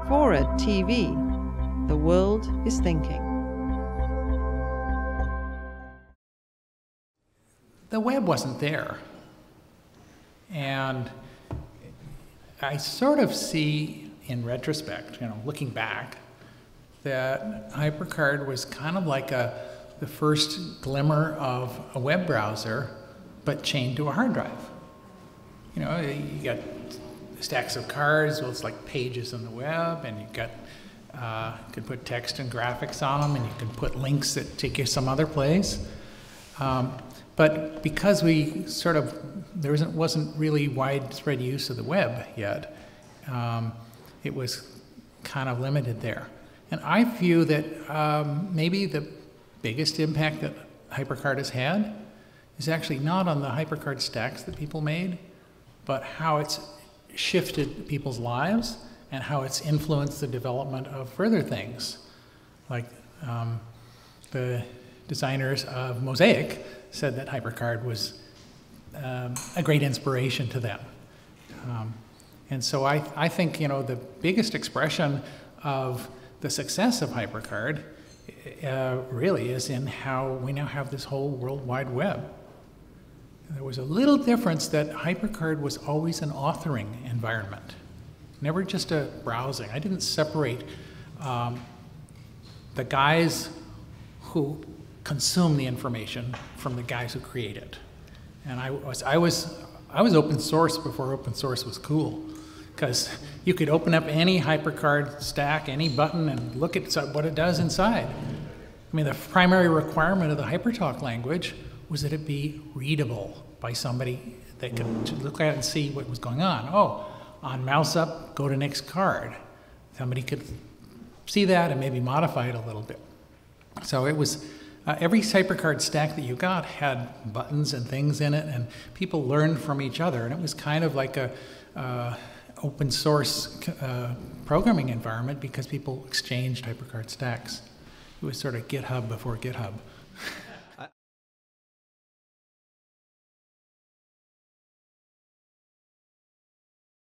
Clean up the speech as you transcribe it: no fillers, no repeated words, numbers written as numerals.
FORA.tv. The world is thinking. The web wasn't there. And I sort of see, in retrospect, looking back, that HyperCard was kind of like the first glimmer of a web browser, but chained to a hard drive. You got stacks of cards, well, it's like pages on the web, and you've got, you can put text and graphics on them, and you can put links that take you some other place. But because there wasn't really widespread use of the web yet, it was kind of limited there. And I view that maybe the biggest impact that HyperCard has had is actually not on the HyperCard stacks that people made, but how it's shifted people's lives and how it's influenced the development of further things. Like the designers of Mosaic said that HyperCard was a great inspiration to them. And so I think the biggest expression of the success of HyperCard really is in how we now have this whole World Wide Web. There was a little difference that HyperCard was always an authoring environment, never just a browsing. I didn't separate the guys who consume the information from the guys who create it. And I was open source before open source was cool, because you could open up any HyperCard stack, any button, and look at what it does inside. I mean, the primary requirement of the HyperTalk language was that it be readable by somebody that could look at it and see what was going on. Oh, on mouse up, go to next card. Somebody could see that and maybe modify it a little bit. So it was, every HyperCard stack that you got had buttons and things in it, and people learned from each other, and it was kind of like a open source programming environment because people exchanged HyperCard stacks. It was sort of GitHub before GitHub.